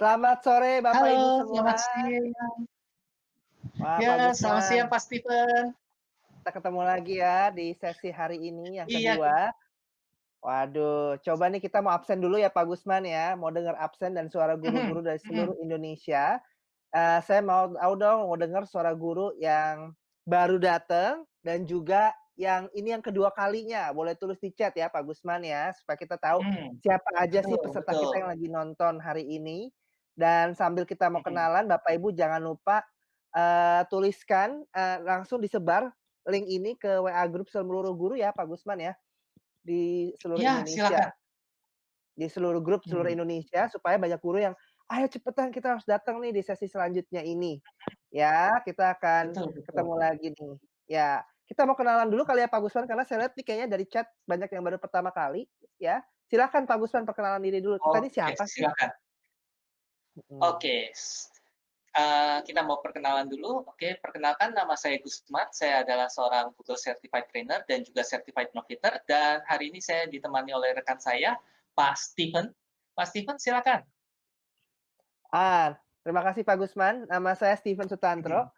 Selamat sore Bapak Ibu Halo, semua. selamat siang. Wah, Pak Ya, selamat Gusman, siang, Pak Steven. kita ketemu lagi ya di sesi hari ini yang Iya, kedua. Waduh, coba nih kita mau absen dulu ya Pak Gusman ya, mau dengar absen dan suara mhm guru-guru dari mhm. seluruh Indonesia. Saya mau tahu dong, mau dengar suara guru yang baru datang dan juga yang ini yang kedua kalinya. Boleh tulis di chat ya Pak Gusman ya, supaya kita tahu siapa aja sih Betul peserta betul. kita yang lagi nonton hari ini. Dan sambil kita mau Mhm. kenalan, Bapak Ibu jangan lupa, tuliskan, langsung disebar link ini ke WA grup seluruh guru ya Pak Gusman ya, di seluruh Iya, Indonesia. silakan. Di seluruh grup seluruh Mhm. Indonesia supaya banyak guru yang, "Ayo cepetan kita harus datang nih di sesi selanjutnya ini." Ya, kita akan Betul betul. ketemu lagi nih. Ya, kita mau kenalan dulu kali ya Pak Gusman, karena saya lihat nih kayaknya dari chat banyak yang baru pertama kali, ya. Silakan Pak Gusman perkenalan diri dulu, kita ini Oke, siapa sih? silakan. Mhm. Oke, kita mau perkenalan dulu. Oke, perkenalkan nama saya Gusman, saya adalah seorang Google Certified Trainer dan juga Certified Marketer, dan hari ini saya ditemani oleh rekan saya, Pak Steven. Pak Steven, silakan. Terima kasih Pak Gusman, nama saya Steven Mhm. Sutantro,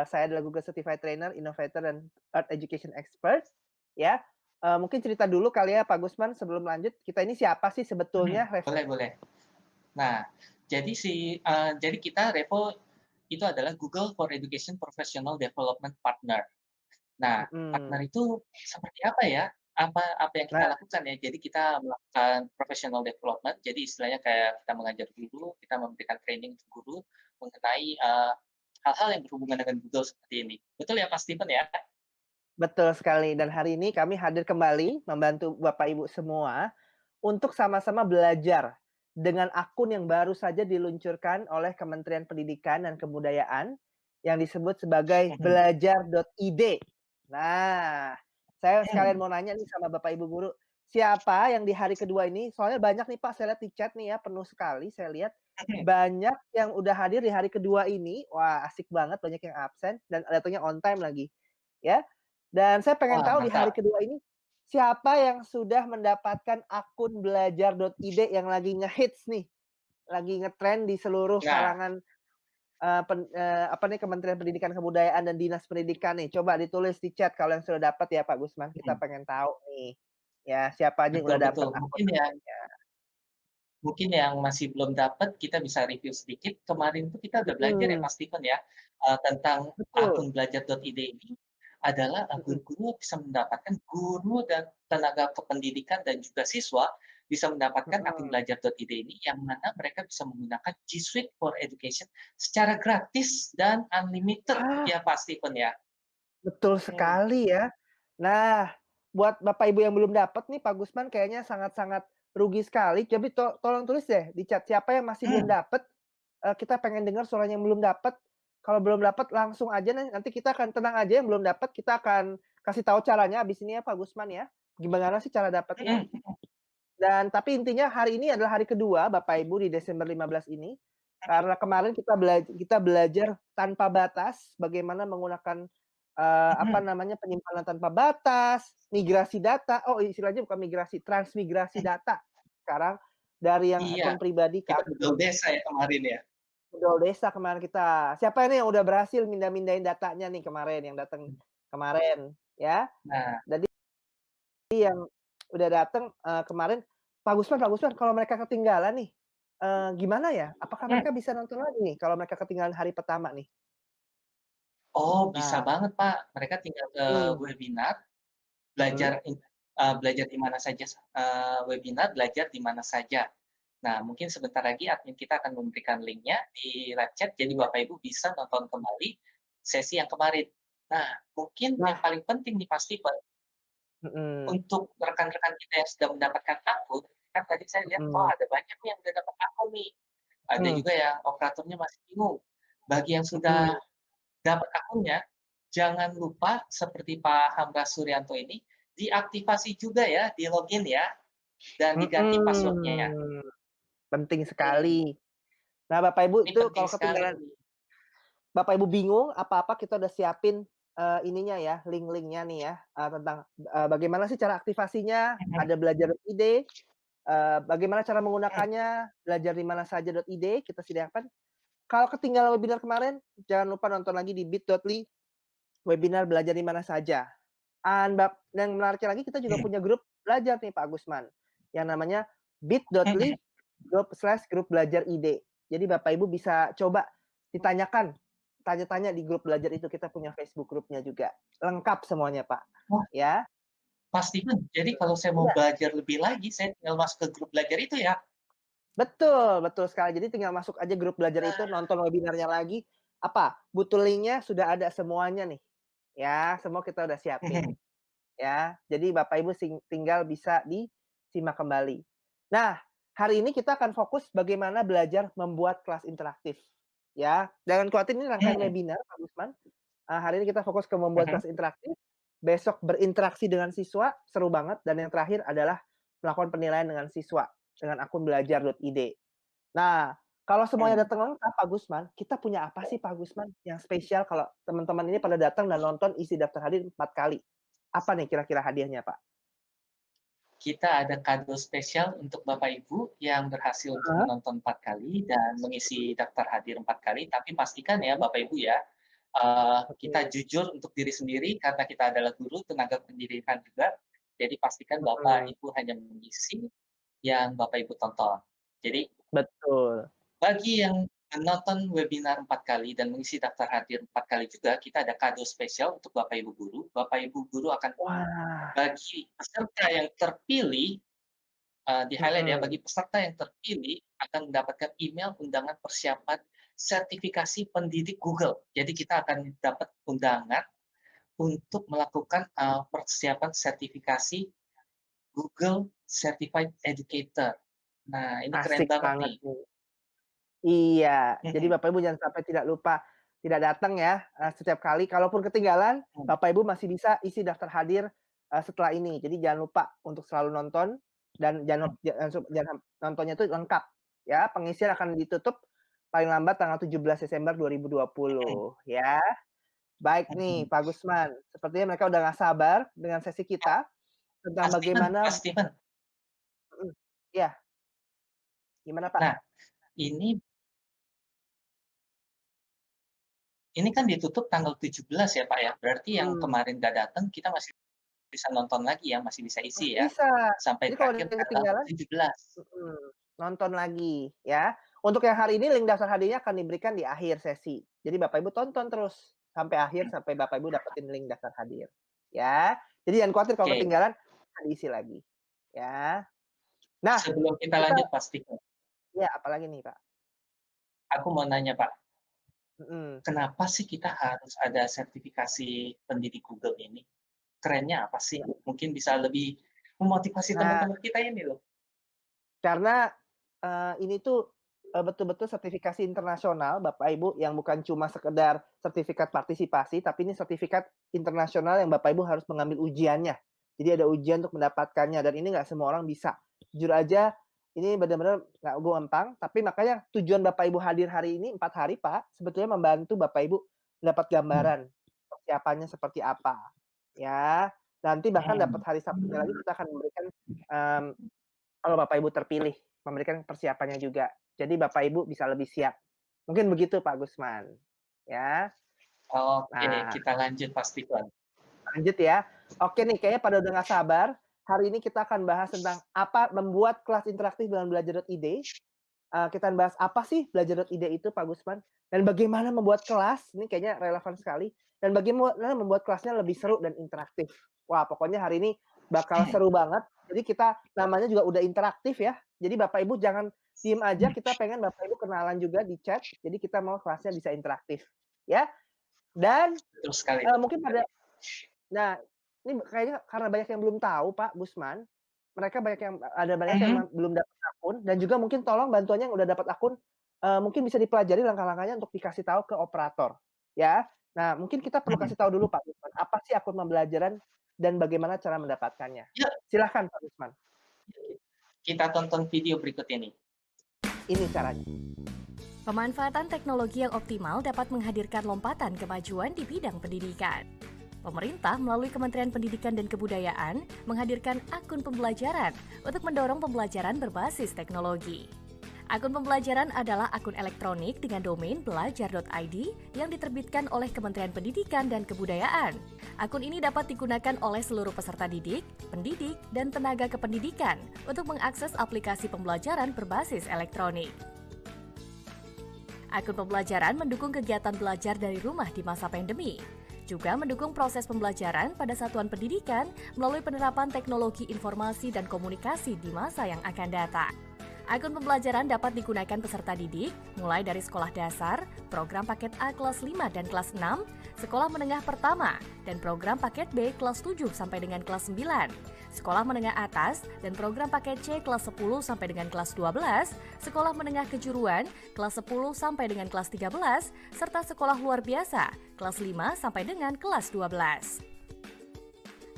saya adalah Google Certified Trainer, Innovator, dan Earth Education Expert, ya. Mungkin cerita dulu kali ya Pak Gusman sebelum lanjut, kita ini siapa sih sebetulnya? Boleh boleh. Nah, jadi kita Revo itu adalah Google for Education Professional Development Partner. Nah, partner Mhm. itu seperti apa ya? Apa yang kita Nah, lakukan ya? Jadi kita melakukan professional development, jadi istilahnya kayak kita mengajar guru, kita memberikan training ke guru mengenai, hal-hal yang berhubungan dengan Google seperti ini. Betul ya, Pak Steven ya? betul sekali dan hari ini kami hadir kembali membantu Bapak Ibu semua untuk sama-sama belajar dengan akun yang baru saja diluncurkan oleh Kementerian Pendidikan dan Kebudayaan yang disebut sebagai Mhm. belajar.id. Nah, saya sekalian mau nanya nih sama Bapak Ibu guru, siapa yang di hari kedua ini soalnya banyak nih Pak, saya lihat di chat nih ya, penuh sekali saya lihat, Mhm. banyak yang udah hadir di hari kedua ini. Wah, asik banget banyak yang absen dan datangnya on time lagi, ya. Dan saya pengen Wah, tahu di hari mantap. kedua ini, siapa yang sudah mendapatkan akun belajar.id yang lagi ngehits nih, lagi ngetren di seluruh Nah, kalangan, apa nih, Kementerian Pendidikan Kebudayaan dan Dinas Pendidikan nih? Coba ditulis di chat kalau yang sudah dapat ya Pak Gusman, kita mhm, pengen tahu nih, ya siapa aja yang betul udah dapat betul. akun-akunnya. Mungkin yang masih belum dapat, kita bisa review sedikit. Kemarin tuh kita udah belajar ya, Mhm, Mas Steven ya, tentang betul, akun belajar.id ini adalah mhm. guru-guru bisa mendapatkan guru dan tenaga kependidikan dan juga siswa bisa mendapatkan akun Mhm. belajar.id ini yang mana mereka bisa menggunakan G Suite for Education secara gratis dan unlimited Ah, ya, Pak Steven ya. betul Mhm, sekali ya. Nah, buat Bapak Ibu yang belum dapat nih Pak Gusman kayaknya sangat-sangat rugi sekali. Jadi tolong tulis deh di chat siapa yang masih belum mhm, dapat, kita pengen dengar suaranya yang belum dapat. Kalau belum dapat langsung aja nanti kita akan tenang aja yang belum dapat kita akan kasih tahu caranya habis ini ya Pak Gusman ya. Gimana sih cara dapatnya? mhm, mhm, Dan tapi intinya hari ini adalah hari kedua Bapak Ibu di Desember 15 ini. mhm, Karena kemarin kita belajar tanpa batas, bagaimana menggunakan, apa mhm. namanya, penyimpanan tanpa batas, migrasi data, oh istilahnya bukan migrasi, transmigrasi data sekarang dari yang Iya, akun pribadi ke kita akun Google Desa ya kemarin ya. Bedol Desa kemarin kita. Siapa ini yang udah berhasil mindahin datanya nih kemarin yang datang kemarin, ya. Nah, Jadi yang udah dateng, kemarin, Pak Gusman kalau mereka ketinggalan nih, gimana ya? Apakah mhm. mereka bisa nonton lagi nih kalau mereka ketinggalan hari pertama nih? Oh, bisa Nah, banget, Pak. Mereka tinggal ke mhm, webinar, mhm, belajar di mana saja, webinar belajar di mana saja. Nah, mungkin sebentar lagi admin kita akan memberikan link-nya di live chat, jadi iya. Bapak Ibu bisa nonton kembali sesi yang kemarin. Nah, mungkin yang Nah, paling penting nih pasti, Pak, mhm, untuk rekan-rekan kita yang sudah mendapatkan akun, kan tadi saya lihat, oh mhm, ada banyak nih yang udah dapat akun nih. Ada mhm, juga yang operatornya masih bingung. Bagi yang sudah mhm, dapat akunnya, jangan lupa seperti Pak Hamka Suryanto ini, diaktifasi juga ya, di-login ya, dan diganti password-nya. mhm, penting Mhm, sekali. Nah, Bapak Ibu ini itu penting kalau sekali ketinggalan nih. Bapak Ibu bingung apa-apa kita udah siapin, ininya ya, link-link-nya nih ya, tentang, bagaimana sih cara aktivasinya, Mhm, ada belajar ide, bagaimana cara Mhm. menggunakannya, belajar di mana saja.id kita sediakan. Kalau ketinggalan webinar kemarin, jangan lupa nonton lagi di bit.ly webinar belajar di mana saja. Dan menariknya lagi kita juga Mhm. punya grup belajar nih Pak Gusman, yang namanya Mhm. bit.ly grup belajar ide. Jadi Bapak Ibu bisa coba ditanyakan, tanya-tanya di grup belajar itu, kita punya Facebook grupnya juga. Lengkap semuanya Pak, Wah, ya. pasti kan. Jadi kalau saya mau Iya, belajar lebih lagi, saya tinggal masuk ke grup belajar itu ya? betul betul sekali. Jadi tinggal masuk aja grup belajar itu, Nah. nonton webinarnya lagi, butuh linknya sudah ada semuanya nih, ya, semua kita udah siapin. Mhm. Ya. Jadi Bapak Ibu tinggal bisa disimak kembali. Nah, hari ini kita akan fokus bagaimana belajar membuat kelas interaktif, ya. Jangan khawatir ini rangkaian Mhm. webinar, Pak Gusman. Hari ini kita fokus ke membuat Mhm. kelas interaktif, besok berinteraksi dengan siswa, seru banget, dan yang terakhir adalah melakukan penilaian dengan siswa, dengan akun belajar.id. Nah, kalau semuanya Mhm. datang lengkap Pak Gusman, kita punya apa sih Pak Gusman yang spesial kalau teman-teman ini pada datang dan nonton isi daftar hadir 4 kali? Apa nih kira-kira hadiahnya, Pak? Kita ada kado spesial untuk Bapak Ibu yang berhasil untuk Heeh. menonton 4 kali dan mengisi daftar hadir 4 kali, tapi pastikan ya Mhm, Bapak Ibu ya, kita betul, jujur untuk diri sendiri karena kita adalah guru tenaga pendidikan juga, jadi pastikan Bapak mhm, Ibu hanya mengisi yang Bapak Ibu tonton. Jadi betul. bagi yang menonton webinar 4 kali dan mengisi daftar hadir 4 kali juga, kita ada kado spesial untuk Bapak Ibu guru. Bapak Ibu guru akan Wah, bagi peserta yang terpilih, di-highlight ya, mhm, bagi peserta yang terpilih akan mendapatkan email undangan persiapan sertifikasi pendidik Google. Jadi kita akan dapat undangan untuk melakukan, persiapan sertifikasi Google Certified Educator. Nah, ini keren asik banget banget nih. nih. Iya, jadi Mhm. Bapak Ibu jangan sampai tidak lupa, tidak datang ya, setiap kali, kalaupun ketinggalan, Mhm. Bapak Ibu masih bisa isi daftar hadir, setelah ini. Jadi jangan lupa untuk selalu nonton dan Mhm. jangan nontonnya itu lengkap, ya. Pengisian akan ditutup paling lambat tanggal 17 Desember Mhm. 2020, ya. Baik nih Mhm. Pak Gusman, sepertinya mereka udah nggak sabar dengan sesi Ya, kita tentang Mas Steven bagaimana Mas Steven. mhm, iya, gimana Pak? Nah, ini ini kan ditutup tanggal 17 ya, Pak, ya? Berarti yang Mhm, kemarin nggak datang kita masih bisa nonton lagi ya, masih bisa isi masih ya, bisa. sampai Jadi kalau ada terakhir yang tanggal ketinggalan 17. mhm, nonton lagi ya. Untuk yang hari ini link daftar hadiahnya akan diberikan di akhir sesi. Jadi Bapak Ibu tonton terus sampai akhir, sampai Bapak Ibu dapetin link daftar hadir, ya. Jadi jangan khawatir kalau Oke, ketinggalan, bisa diisi lagi, ya. Nah, sebelum kita kita lanjut Pak Steven, ya apalagi nih, Pak? aku mau nanya, Pak, Mhm, kenapa sih kita harus ada sertifikasi pendidik Google ini? Kerennya apa sih? iya. Mungkin bisa lebih memotivasi Nah, teman-teman kita ini loh. karena, ini tuh, betul-betul sertifikasi internasional Bapak Ibu, yang bukan cuma sekedar sertifikat partisipasi, tapi ini sertifikat internasional yang Bapak Ibu harus mengambil ujiannya. Jadi ada ujian untuk mendapatkannya dan ini nggak semua orang bisa. Jujur aja, ini benar-benar nggak gampang, tapi makanya tujuan Bapak Ibu hadir hari ini 4 hari, Pak, sebetulnya membantu Bapak Ibu mendapat Mhm. gambaran persiapannya seperti apa, ya. Nanti bahkan dapat Mhm. hari Sabtunya lagi kita akan memberikan, mmm kalau Bapak Ibu terpilih, memberikan persiapannya juga. Jadi Bapak Ibu bisa lebih siap. Mungkin begitu Pak Gusman, ya. Oke, Nah, kita lanjut Pak Steven. lanjut ya. Oke nih, kayaknya pada udah nggak sabar. Hari ini kita akan bahas tentang apa membuat kelas interaktif dengan belajar.id. Kita akan bahas apa sih belajar.id itu Pak Gusman, dan bagaimana membuat kelas, ini kayaknya relevan sekali, dan bagaimana membuat kelasnya lebih seru dan interaktif. Wah, pokoknya hari ini bakal Mhm. seru banget. Jadi kita namanya juga udah interaktif ya. Jadi Bapak Ibu jangan diem aja, Mhm. kita pengen Bapak Ibu kenalan juga di chat, jadi kita mau kelasnya bisa interaktif, ya. Dan, Betul sekali, betul mungkin sekali. nah, ini kayaknya karena banyak yang belum tahu Pak Gusman, ada banyak yang Mhm. belum dapat akun dan juga mungkin tolong bantuannya yang udah dapat akun, mungkin bisa dipelajari langkah-langkahnya untuk dikasih tahu ke operator, ya. Nah, mungkin kita perlu Mhm. kasih tahu dulu Pak Gusman, apa sih akun pembelajaran dan bagaimana cara mendapatkannya? Yuk, Silahkan Pak Gusman, kita tonton video berikut ini. ini caranya. Pemanfaatan teknologi yang optimal dapat menghadirkan lompatan kemajuan di bidang pendidikan. Pemerintah melalui Kementerian Pendidikan dan Kebudayaan menghadirkan akun pembelajaran untuk mendorong pembelajaran berbasis teknologi. Akun pembelajaran adalah akun elektronik dengan domain belajar.id yang diterbitkan oleh Kementerian Pendidikan dan Kebudayaan. Akun ini dapat digunakan oleh seluruh peserta didik, pendidik, dan tenaga kependidikan untuk mengakses aplikasi pembelajaran berbasis elektronik. Akun pembelajaran mendukung kegiatan belajar dari rumah di masa pandemi, juga mendukung proses pembelajaran pada satuan pendidikan melalui penerapan teknologi informasi dan komunikasi di masa yang akan datang. Akun pembelajaran dapat digunakan peserta didik, mulai dari sekolah dasar, program paket A kelas 5 dan kelas 6, sekolah menengah pertama, dan program paket B kelas 7 sampai dengan kelas 9, sekolah menengah atas, dan program paket C kelas 10 sampai dengan kelas 12, sekolah menengah kejuruan, kelas 10 sampai dengan kelas 13, serta sekolah luar biasa, kelas 5 sampai dengan kelas 12.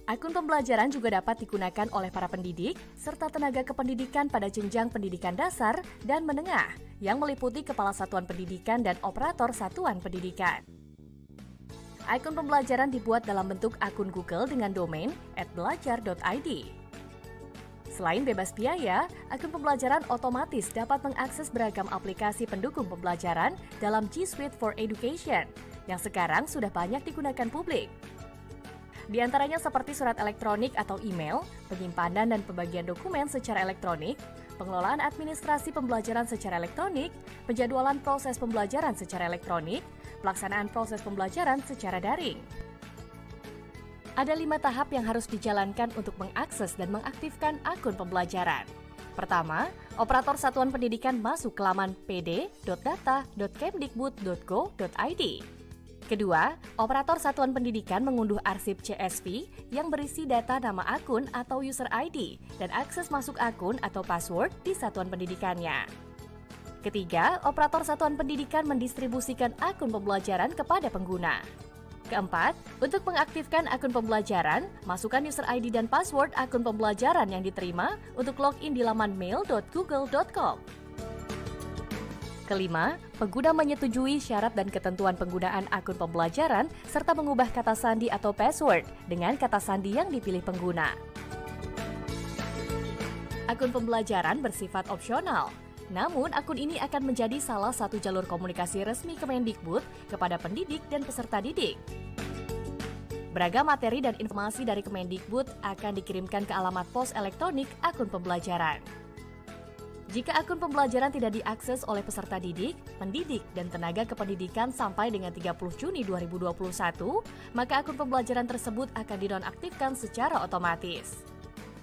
Akun pembelajaran juga dapat digunakan oleh para pendidik serta tenaga kependidikan pada jenjang pendidikan dasar dan menengah yang meliputi kepala satuan pendidikan dan operator satuan pendidikan. Akun pembelajaran dibuat dalam bentuk akun Google dengan domain @belajar.id. Selain bebas biaya, akun pembelajaran otomatis dapat mengakses beragam aplikasi pendukung pembelajaran dalam G Suite for Education yang sekarang sudah banyak digunakan publik. Di antaranya seperti surat elektronik atau email, penyimpanan dan pembagian dokumen secara elektronik, pengelolaan administrasi pembelajaran secara elektronik, penjadwalan proses pembelajaran secara elektronik, pelaksanaan proses pembelajaran secara daring. Ada 5 tahap yang harus dijalankan untuk mengakses dan mengaktifkan akun pembelajaran. Pertama, operator satuan pendidikan masuk ke laman pd.data.kemdikbud.go.id. Kedua, operator satuan pendidikan mengunduh arsip CSV yang berisi data nama akun atau user ID dan akses masuk akun atau password di satuan pendidikannya. Ketiga, operator satuan pendidikan mendistribusikan akun pembelajaran kepada pengguna. Keempat, untuk mengaktifkan akun pembelajaran, masukkan user ID dan password akun pembelajaran yang diterima untuk login di laman mail.google.com. Kelima, pengguna menyetujui syarat dan ketentuan penggunaan akun pembelajaran serta mengubah kata sandi atau password dengan kata sandi yang dipilih pengguna. Akun pembelajaran bersifat opsional, namun akun ini akan menjadi salah satu jalur komunikasi resmi Kemendikbud kepada pendidik dan peserta didik. Beragam materi dan informasi dari Kemendikbud akan dikirimkan ke alamat pos elektronik akun pembelajaran. Jika akun pembelajaran tidak diakses oleh peserta didik, pendidik, dan tenaga kependidikan sampai dengan 30 Juni 2021, maka akun pembelajaran tersebut akan dinonaktifkan secara otomatis.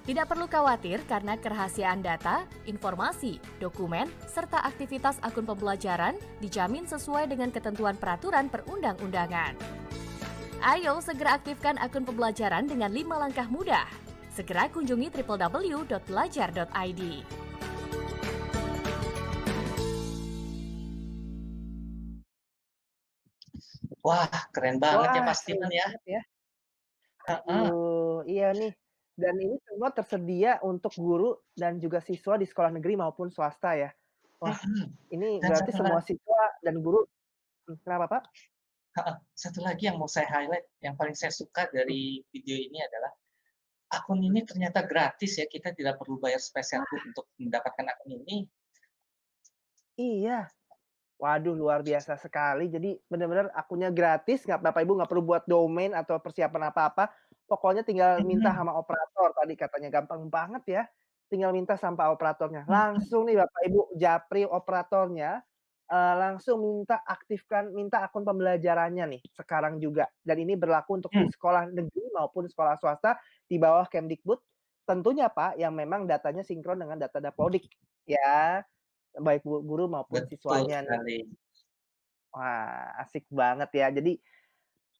Tidak perlu khawatir karena kerahasiaan data, informasi, dokumen, serta aktivitas akun pembelajaran dijamin sesuai dengan ketentuan peraturan perundang-undangan. Ayo segera aktifkan akun pembelajaran dengan 5 langkah mudah. Segera kunjungi www.belajar.id. Wah, keren banget ya Wah, pasti seru kan ya. banget ya. Heeh, Iya nih. Dan ini semua tersedia untuk guru dan juga siswa di sekolah negeri maupun swasta ya. Wah, mhm. ini Dan berarti satu semua siswa dan guru kenapa, Pak? heeh, satu lagi yang mau saya highlight, yang paling saya suka Mhm, dari video ini adalah akun ini ternyata gratis ya, kita tidak perlu bayar spesial pun untuk mendapatkan akun ini. iya. Waduh, luar biasa sekali. Jadi benar-benar akunnya gratis, nggak Bapak Ibu nggak perlu buat domain atau persiapan apa-apa. Pokoknya tinggal minta Mhm sama operator, tadi katanya gampang banget ya. Tinggal minta sama operatornya. mhm Langsung nih Bapak Ibu japri operatornya, langsung minta akun pembelajarannya nih sekarang juga. Dan ini berlaku untuk di mhm sekolah negeri maupun sekolah swasta di bawah Kemdikbud. Tentunya Pak, yang memang datanya sinkron dengan data Dapodik ya, baik guru maupun betul siswanya nih. sekali. Wah, asik banget ya. Jadi,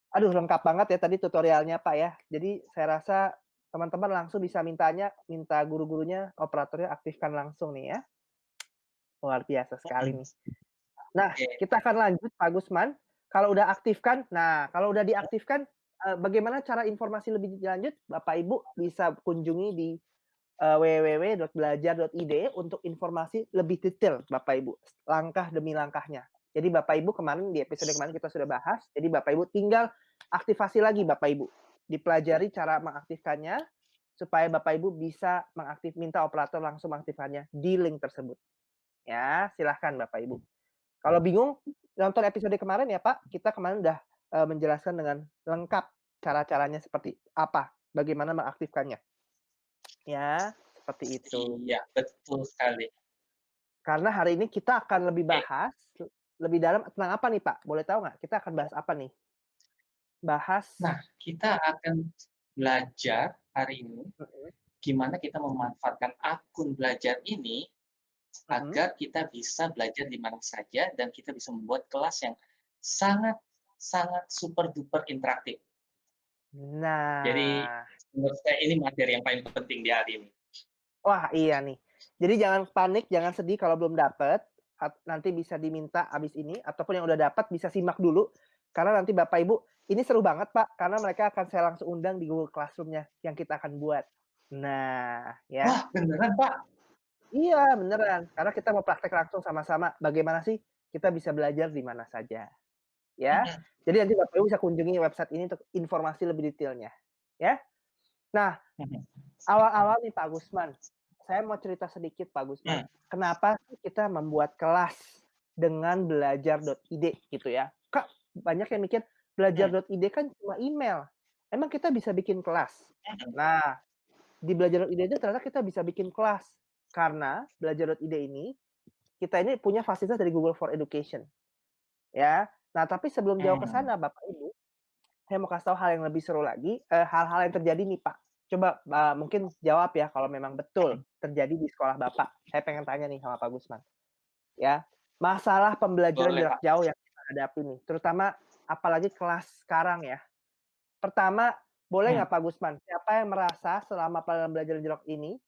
aduh lengkap banget ya tadi tutorialnya, Pak, ya. Jadi saya rasa teman-teman langsung bisa minta guru-gurunya, operatornya aktifkan langsung nih ya. Luar biasa sekali Mhm, nih. Nah, oke. kita akan lanjut Pak Gusman, kalau udah aktifkan kalau udah diaktifkan, bagaimana cara informasi lebih lanjut? Bapak Ibu bisa kunjungi di, www.belajar.id untuk informasi lebih detail Bapak Ibu, langkah demi langkahnya. Jadi Bapak Ibu kemarin di episode kemarin kita sudah bahas, jadi Bapak Ibu tinggal aktivasi lagi Bapak Ibu. Dipelajari cara mengaktifkannya, supaya Bapak Ibu bisa minta operator langsung mengaktifkannya di link tersebut. Ya, silahkan Bapak Ibu. Kalau bingung, nonton episode kemarin ya Pak, kita kemarin udah menjelaskan dengan lengkap cara-caranya seperti apa, bagaimana mengaktifkannya. Ya, seperti itu. Iya, betul sekali. Karena hari ini kita akan lebih Oke. bahas, lebih dalam tentang apa nih Pak? Boleh tahu nggak? Kita akan bahas apa nih? Bahas Nah, kita akan belajar hari ini mhm gimana kita memanfaatkan akun belajar ini mhm. agar kita bisa belajar di mana saja dan kita bisa membuat kelas yang sangat sangat super duper interaktif. Jadi Nah, menurut saya ini materi yang paling penting di hari ini. wah iya nih. Jadi jangan panik, jangan sedih kalau belum dapet, nanti bisa diminta abis ini, ataupun yang udah dapat bisa simak dulu, karena nanti Bapak Ibu ini seru banget Pak, karena mereka akan saya langsung undang di Google Classroom-nya yang kita akan buat. Nah, ya. Wah, beneran Pak? Iya, beneran. Karena kita mau praktek langsung sama-sama, bagaimana sih kita bisa belajar di mana saja, ya. Mhm, Jadi nanti Bapak Ibu bisa kunjungi website ini untuk informasi lebih detailnya, ya. Nah, mhm, awal-awal nih Pak Gusman, saya mau cerita sedikit Pak Gusman. mmm, Kenapa sih kita membuat kelas dengan belajar.id gitu ya? Kak, banyak yang mikir mmm, belajar.id kan cuma email. Emang kita bisa bikin kelas? mhm, Nah, di belajar.id itu ternyata kita bisa bikin kelas. Karena belajar.id ini, kita ini punya fasilitas dari Google for Education, ya. Nah, tapi sebelum jauh ke mmm, sana Bapak Ibu, saya mau kasih tahu hal yang lebih seru lagi, hal-hal yang terjadi nih, Pak. Coba, mungkin jawab ya kalau memang betul mhm. terjadi di sekolah Bapak. Saya pengen tanya nih sama Pak Gusman, ya. Masalah pembelajaran Boleh jarak Pak. jauh yang kita hadapi nih, terutama apalagi kelas sekarang ya. Pertama, boleh Mmm, nggak Pak Gusman, siapa yang merasa selama pembelajaran jarak ini,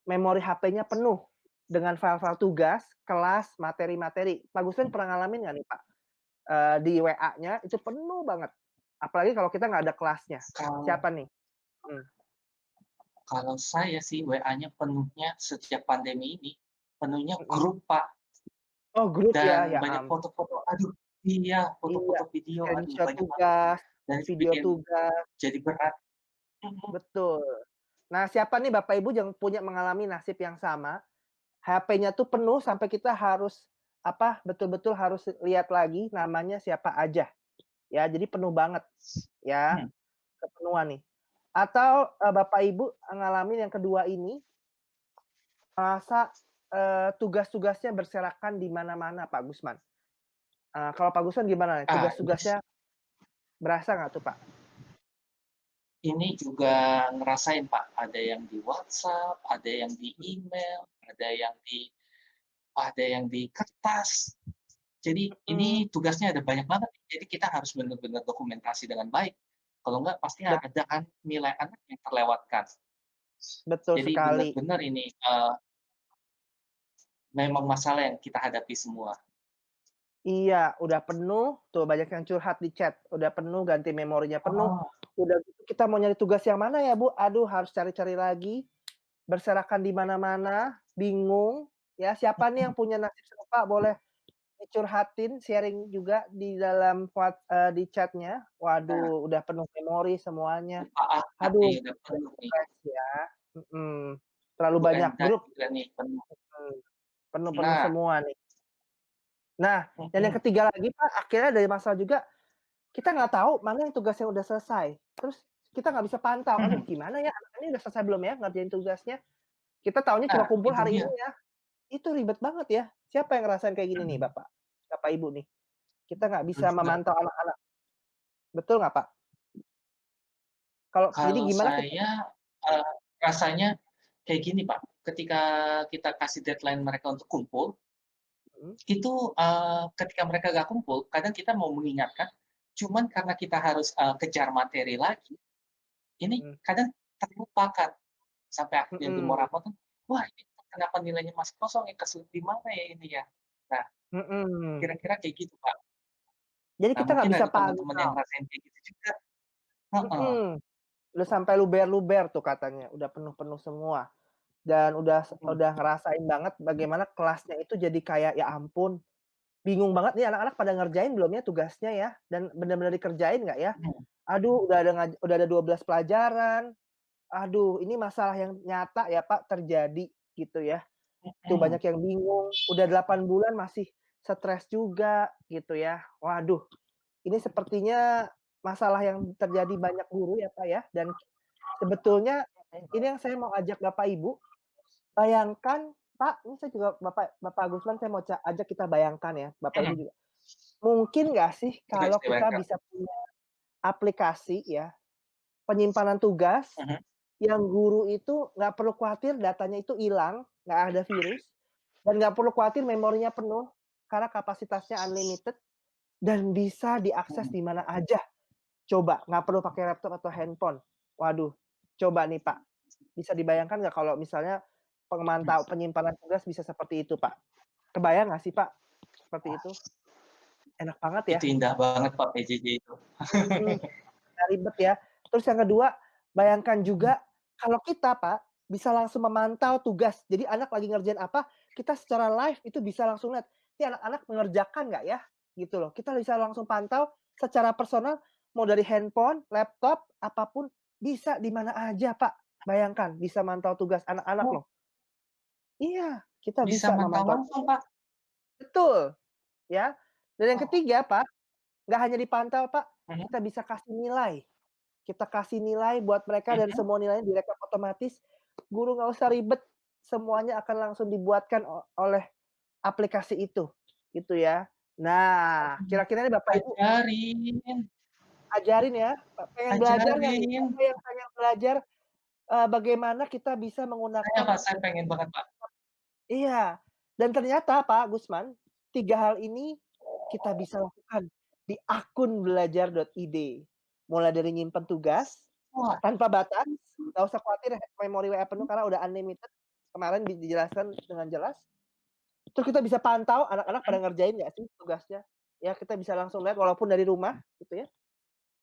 memori HP-nya penuh dengan file-file tugas, kelas, materi-materi? Pak Gusman pernah ngalamin nggak nih, Pak? Di WA-nya itu penuh banget, apalagi kalau kita nggak ada kelasnya. kalau Siapa nih? Mhm. kalau saya sih WA-nya penuhnya sejak pandemi ini, penuhnya Mhm. grup Pak, Oh grup ya? dan Ya banyak foto-foto, aduh iya, iya, foto-foto, video, aduh screenshot banyak banget, tugas, dan itu video bikin tugas, jadi berat. Mhm, betul. Nah, siapa nih Bapak Ibu yang punya mengalami nasib yang sama, HP-nya tuh penuh sampai kita harus, apa, betul-betul harus lihat lagi namanya siapa aja, ya, jadi penuh banget, ya, mmm, kepenuhan nih. Atau, Bapak Ibu ngalamin yang kedua ini, merasa, tugas-tugasnya berserakan di mana-mana Pak Gusman. Kalau Pak Gusman gimana nih, ini tugas-tugasnya berasa nggak tuh, Pak? ini juga ngerasain Pak, ada yang di WhatsApp, ada yang di email, ada yang di kertas. Jadi ini Mhm, tugasnya ada banyak banget, jadi kita harus benar-benar dokumentasi dengan baik. Kalau enggak pasti bet ada kan nilai anak yang terlewatkan. betul Jadi sekali. benar-benar ini, memang masalah yang kita hadapi semua. Iya, udah penuh, tuh banyak yang curhat di chat, udah penuh, ganti memorinya penuh, Oh, udah gitu kita mau nyari tugas yang mana ya, Bu? Aduh harus cari-cari lagi, berserakan di mana-mana, bingung, ya. Siapa nih mhm, yang punya nasib serupa boleh dicurhatin, sharing juga di dalam di chat-nya. nah, Waduh, udah penuh memori semuanya. UAA Aduh, nih udah penuh nih, stres ya, mhm, terlalu banyak UNDAT grup, juga nih penuh. mhm, penuh-penuh Nah, semua nih. Nah, dan yang mhm, ketiga lagi, Pak, akhirnya dari masalah juga, kita nggak tahu mana yang tugas yang udah selesai. Terus kita nggak bisa pantau, "Aduh mhm. gimana ya, anak ini udah selesai belum ya ngerjain tugasnya?" Kita taunya cuma Nah, kumpul itu hari dia. ini ya. Itu ribet banget ya. Siapa yang ngerasain kayak gini nih, Mhm, Bapak? Bapak, Ibu nih? Kita nggak betul bisa juga. memantau anak-anak, betul nggak, Pak? Jadi Kalau gimana kita saya, rasanya kayak gini, Pak, ketika kita kasih deadline mereka untuk kumpul, mhm itu, ketika mereka nggak kumpul, kadang kita mau mengingatkan, cuman karena kita harus, kejar materi lagi, ini mhm kadang terlupakan. Sampai akhirnya di mhm moral tuh, "Wah, ini kenapa nilainya masih kosong ya, kesulit di mana ya ini ya?" Nah, mhm. kira-kira kayak gitu, Pak. Jadi Nah, kita nggak mungkin bisa ada teman-teman yang pantau, ngerasain kayak gitu juga. Heeh, mhm. Udah sampai luber-luber tuh katanya, udah penuh-penuh semua. Dan mhm, udah ngerasain banget bagaimana kelasnya itu jadi kayak, ya ampun, bingung banget nih anak-anak pada ngerjain belum ya tugasnya ya, dan benar-benar dikerjain nggak ya? Mhm, Aduh udah ada 12 pelajaran, aduh ini masalah yang nyata ya Pak terjadi gitu ya. Tuh mhm. banyak yang bingung, udah 8 bulan masih stres juga gitu ya. Waduh, ini sepertinya masalah yang terjadi banyak guru ya Pak ya, dan sebetulnya ini yang saya mau ajak Bapak Ibu, bayangkan Pak, ini saya juga Bapak Bapak Agusman saya mau ajak kita bayangkan ya, Bapak Ibu Mhm. juga. Mungkin nggak sih Oke, kalau saya kita bayangkan. bisa punya aplikasi ya, penyimpanan tugas, Mhm, yang guru itu nggak perlu khawatir datanya itu hilang, nggak ada virus, dan nggak perlu khawatir memorinya penuh, karena kapasitasnya unlimited, dan bisa diakses mhm. di mana aja. Coba, nggak perlu pakai laptop atau handphone. Waduh, coba nih Pak, bisa dibayangkan nggak kalau misalnya Mhm. penyimpanan tugas bisa seperti itu Pak? Kebayang nggak sih Pak, seperti Wah, itu? Enak banget ya? itu indah banget Pak PJJ itu. Mhm. Nggak ribet ya. Terus yang kedua, bayangkan Mhm. juga kalau kita, Pak, bisa langsung memantau tugas. Jadi anak lagi ngerjain apa, kita secara live itu bisa langsung lihat, ini anak-anak mengerjakan nggak ya? Gitu loh. Kita bisa langsung pantau secara personal, mau dari handphone, laptop, apapun, bisa di mana aja, Pak. Bayangkan bisa mantau tugas anak-anak Oh, loh. Iya, kita bisa bisa mantau memantau langsung tugas. Pak? Betul, ya. Dan yang Oh, ketiga, Pak, nggak hanya dipantau, Pak, mhm, kita bisa kasih nilai. Kita kasih nilai buat mereka dan mhm. semua nilainya direkap otomatis, guru nggak usah ribet, semuanya akan langsung dibuatkan oleh aplikasi itu, gitu ya. Nah, Mhm. kira-kira nih Bapak Ibu Ajarin, ajarin ya, pengen belajar nggak nih? ajarin. Siapa yang pengen belajar, bagaimana kita bisa Saya menggunakan Pak, saya pengen banget Pak. iya, dan ternyata Pak Gusman, 3 hal ini kita bisa lakukan di akun belajar.id. Mulai dari nyimpen tugas Wah, tanpa batas, nggak usah khawatir memori WA penuh karena udah unlimited, kemarin dijelaskan dengan jelas. Terus kita bisa pantau anak-anak pada mhm, ngerjain nggak sih tugasnya, ya kita bisa langsung lihat walaupun dari rumah gitu ya.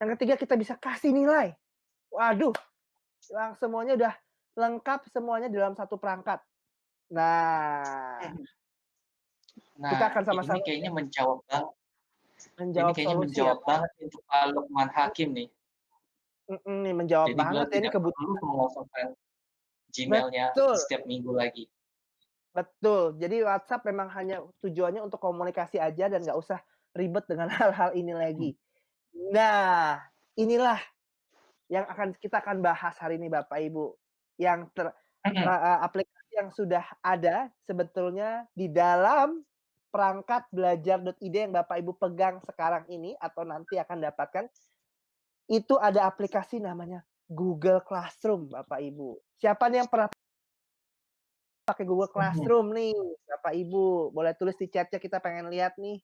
Yang ketiga kita bisa kasih nilai. Waduh, semuanya udah lengkap semuanya dalam satu perangkat. Nah, mhm. kita Nah, akan ini sama-sama kayaknya menjawab banget, ini menjawab kayaknya solusi ya, menjawab Pak. banget untuk Pak Lukman Hakim nih. Nih menjawab Jadi banget beliau ya ini tidak perlu mengosongkan Gmail-nya betul. setiap minggu lagi. Betul, jadi WhatsApp memang hanya tujuannya untuk komunikasi aja dan nggak usah ribet dengan hal-hal ini Mhm, lagi. Nah, inilah yang kita akan bahas hari ini Bapak Ibu, yang mhm, aplikasi yang sudah ada sebetulnya di dalam perangkat belajar.id yang Bapak Ibu pegang sekarang ini atau nanti akan dapatkan, itu ada aplikasi namanya Google Classroom Bapak Ibu. Siapa nih yang pernah pakai Google mhm. Classroom nih, Bapak Ibu, boleh tulis di chat-nya kita pengen lihat nih,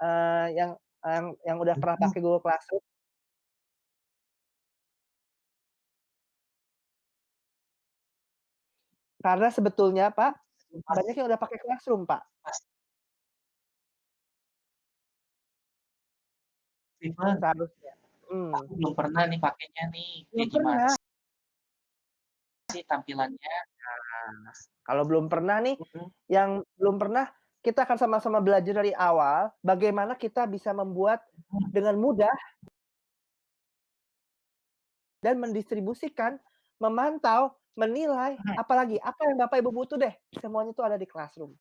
eee, yang yang udah pernah Itu pakai Google Classroom. Karena sebetulnya Pak, pas banyak yang udah pakai Classroom Pak, pasti banget. seharusnya. Aku belum pernah nih pakainya nih, kayak Belum gimana pernah. sih tampilannya? Nah, kalau belum pernah nih, Mhm, yang belum pernah, kita akan sama-sama belajar dari awal, bagaimana kita bisa membuat mhm, dengan mudah dan mendistribusikan, memantau, menilai, mhm, apalagi apa yang Bapak Ibu butuh deh, semuanya itu ada di Classroom,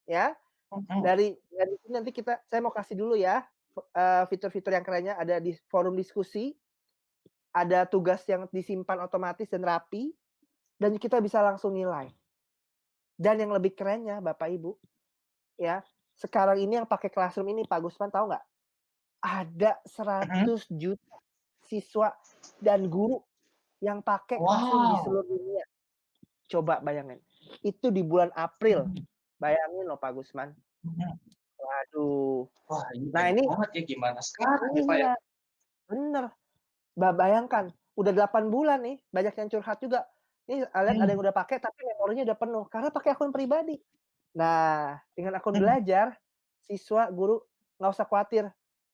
ya. mhm, Dari sini nanti saya mau kasih dulu ya, fitur-fitur yang kerennya ada di forum diskusi, ada tugas yang disimpan otomatis dan rapi, dan kita bisa langsung nilai. Dan yang lebih kerennya Bapak Ibu, ya, sekarang ini yang pakai Classroom ini Pak Gusman tahu nggak? Ada mhm. 100 juta siswa dan guru yang pakai Classroom di Wow, seluruh dunia. Coba bayangin, itu di bulan April, mhm, bayangin loh Pak Gusman. mhm. Waduh. Wah, ini Nah banyak ini banget ya, gimana sekarang ya, Pak, ya? iya, bener. Bayangkan, udah 8 bulan nih, banyak yang curhat juga. Nih, lihat ada Mmm, yang udah pakai tapi memorinya udah penuh, karena pakai akun pribadi. Nah, dengan akun mhm, belajar, siswa, guru nggak usah khawatir,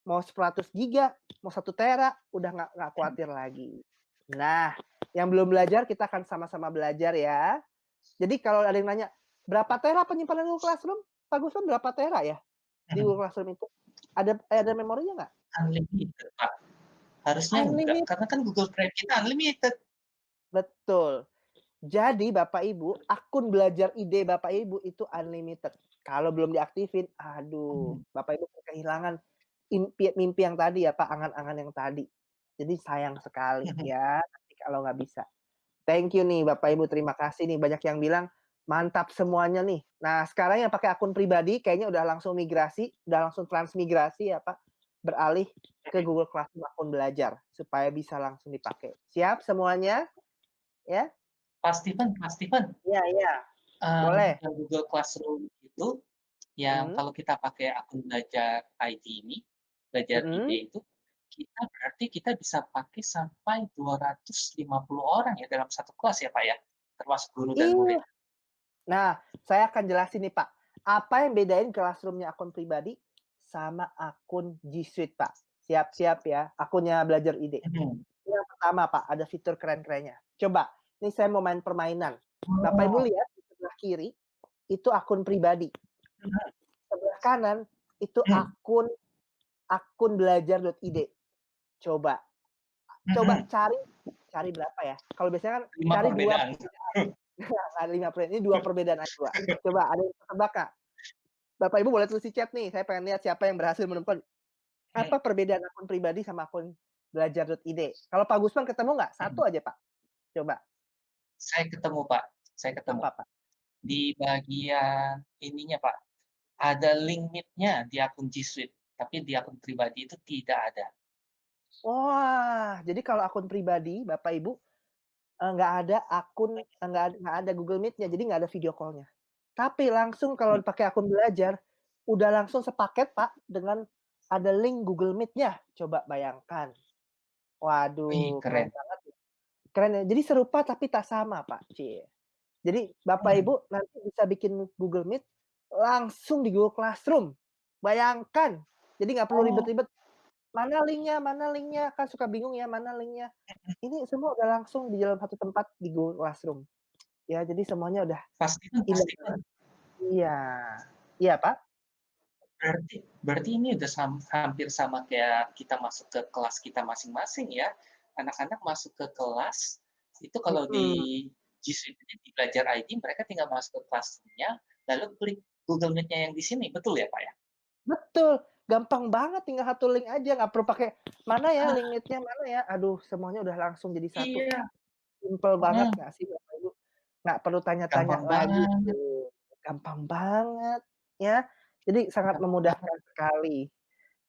mau 100 giga, mau 1 tera, udah nggak mhm. khawatir lagi. Nah, yang belum belajar kita akan sama-sama belajar ya. Jadi kalau ada yang nanya, "Berapa tera penyimpanan Google Classroom?" Pak Gusman berapa tera ya? di Mhm. Google Classroom itu? Ada memorinya nggak? Unlimited, Pak. Harusnya enggak, Unlimited. karena kan Google Drive kita unlimited. Betul. Jadi Bapak Ibu, akun belajar ide Bapak Ibu itu unlimited. Kalau belum diaktifin, aduh, Mhm. Bapak Ibu kehilangan mimpi yang tadi ya Pak, angan-angan yang tadi. Jadi sayang sekali ya, nanti kalau nggak bisa. Thank you nih Bapak Ibu, terima kasih nih banyak yang bilang, mantap semuanya nih. Nah sekarang yang pakai akun pribadi kayaknya udah langsung migrasi, udah langsung transmigrasi ya Pak, beralih ke Mhm. Google Classroom akun belajar, supaya bisa langsung dipakai. Siap semuanya? Ya? Pak Steven, Iya iya, boleh. yang Google Classroom itu, yang Mhm, kalau kita pakai akun belajar ID ini, belajar ide mhm. itu, kita berarti kita bisa pakai sampai 250 orang ya dalam satu kelas ya, Pak, ya? Termasuk guru dan Iya. murid. Nah, saya akan jelasin nih, Pak. Apa yang bedain Classroom-nya akun pribadi sama akun G Suite, Pak. Siap-siap ya, akunnya belajar ide. Mhm. Yang pertama, Pak, ada fitur keren-kerennya. Coba, ini saya mau main permainan. Bapak Ibu Oh, lihat di sebelah kiri, itu akun pribadi. mhm, Sebelah kanan, itu mhm, akun akun belajar.id. Coba, coba mhm. cari cari berapa ya? Kalau biasanya kan 5 cari 2 perbedaan. ada 5 ini 2 perbedaan ada 2. Coba ada yang ketebak nggak? Bapak Ibu boleh tulis di chat nih, saya pengen lihat siapa yang berhasil menemukan Mhm, apa perbedaan akun pribadi sama akun belajar.id. Kalau Pak Gusman ketemu nggak? mhm. Satu aja Pak, coba. Saya ketemu, Pak, saya ketemu. Apa Pak? Di bagian ininya, Pak, ada link Meet-nya di akun G Suite, tapi di akun pribadi itu tidak ada. Wah, jadi kalau akun pribadi Bapak Ibu, nggak ada akun nggak ada Google Meet-nya, jadi nggak ada video call-nya. Tapi langsung kalau Mhm. dipakai akun belajar, udah langsung sepaket Pak, dengan ada link Google Meet-nya. Coba bayangkan. Wih, Waduh, keren keren. banget ya. Keren ya, jadi serupa tapi tak sama Pak, cie. Jadi Bapak Mhm. Ibu nanti bisa bikin Google Meet langsung di Google Classroom. Bayangkan, jadi nggak perlu Oh, ribet-ribet, mana linknya?" Kan suka bingung ya, "Mana linknya?" Ini semua udah langsung di dalam satu tempat di Google Classroom. Ya, jadi semuanya udah indah pasti kan. banget. Iya. Iya, Pak? Berarti berarti ini udah hampir sama kayak kita masuk ke kelas kita masing-masing ya. Anak-anak masuk ke kelas, itu kalau di Mhm. G Suite ini di Belajar ID mereka tinggal masuk ke kelasnya, lalu klik Google Meet-nya yang di sini, betul ya, Pak, ya? Betul, gampang banget tinggal satu link aja, nggak perlu pakai, "Mana ya Ah, link Meet-nya, mana ya?" Aduh, semuanya udah langsung jadi satu. iya, Simpel banget mhm, nggak sih Bapak Ibu? Nggak perlu tanya-tanya gampang lagi banget, tuh, gampang banget, ya. Jadi sangat gampang banget, memudahkan sekali.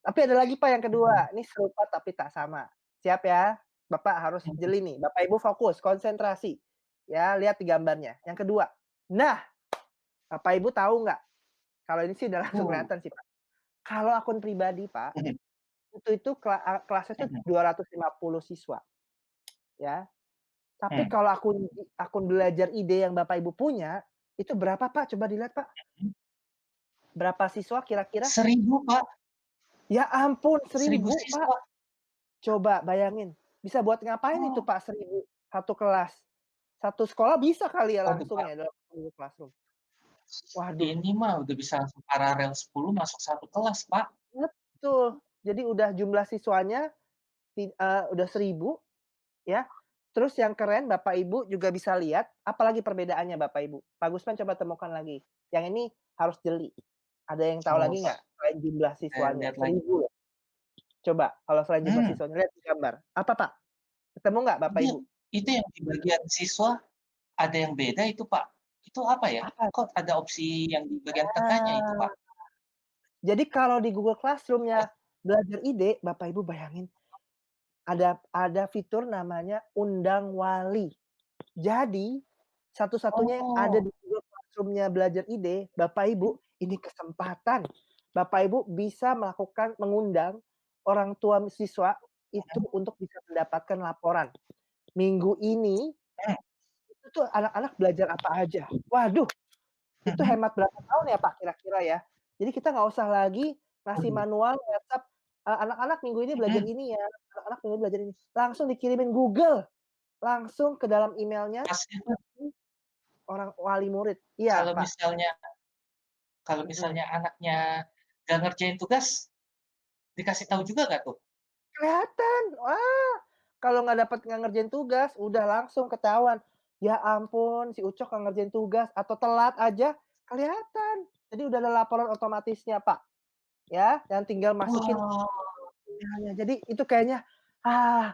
Tapi ada lagi Pak yang mhm, kedua, ini serupa tapi tak sama. Siap ya? Bapak harus mhm. jeli nih, Bapak Ibu fokus, konsentrasi, ya, lihat di gambarnya. Yang kedua, nah, Bapak Ibu tahu nggak, kalau ini sih udah langsung Uh, kelihatan sih Pak, kalau akun pribadi Pak, mhm, itu kelasnya tuh mhm, 250 siswa, ya. Tapi mhm, kalau akun belajar ide yang Bapak Ibu punya, itu berapa Pak? Coba dilihat Pak. mhm. Berapa siswa kira-kira? 1000, Pak, Ya ampun 1000 1000 Pak. siswa. Coba bayangin, bisa buat ngapain itu Oh, Pak 1000 satu kelas? Satu sekolah bisa kali ya waduh, langsung Pak, ya dalam Google Classroom? Waduh, ini mah udah bisa langsung paralel 10 masuk satu kelas, Pak. betul. Jadi udah jumlah siswanya udah 1000 ya. Terus yang keren Bapak Ibu juga bisa lihat, apalagi perbedaannya Bapak Ibu? Pak Gusman coba temukan lagi. Yang ini harus jeli. Ada yang tahu lagi Coba nggak selain jumlah saya siswanya? lihat lagi. 1000 loh. Coba kalau selain jumlah Hmm, siswanya, lihat di gambar. Apa Pak? Ketemu nggak Bapak ini Ibu? itu yang di bagian siswa ada yang beda itu, Pak. Itu apa ya? Apa? Kok ada opsi yang di bagian tengahnya itu, Pak? Ah, jadi kalau di Google Classroom-nya Belajar Ide, Bapak Ibu bayangin ada fitur namanya undang wali. Jadi, satu-satunya yang ada Oh, di Google Classroom-nya Belajar Ide, Bapak Ibu, ini kesempatan. Bapak Ibu bisa mengundang orang tua siswa itu mhm, untuk bisa mendapatkan laporan. Minggu ini, mmm, itu tuh anak-anak belajar apa aja. Waduh, itu mhm, hemat berapa tahun ya Pak kira-kira ya? Jadi kita nggak usah lagi ngasih waduh, manual WhatsApp, "Anak-anak minggu ini belajar mhm, ini ya, anak-anak minggu ini belajar ini." Langsung dikirimin Google, langsung ke dalam emailnya pas itu si orang wali murid. Iya, kalau Pak. misalnya kalau Mhm. misalnya anaknya nggak ngerjain tugas, dikasih tahu juga nggak tuh? Kelihatan, wah, kalau nggak ngerjain tugas, udah langsung ketahuan. Ya ampun, si Ucok nggak ngerjain tugas atau telat aja, kelihatan. Jadi udah ada laporan otomatisnya, Pak, ya, yang tinggal masukin Wah, emailnya. Jadi itu kayaknya,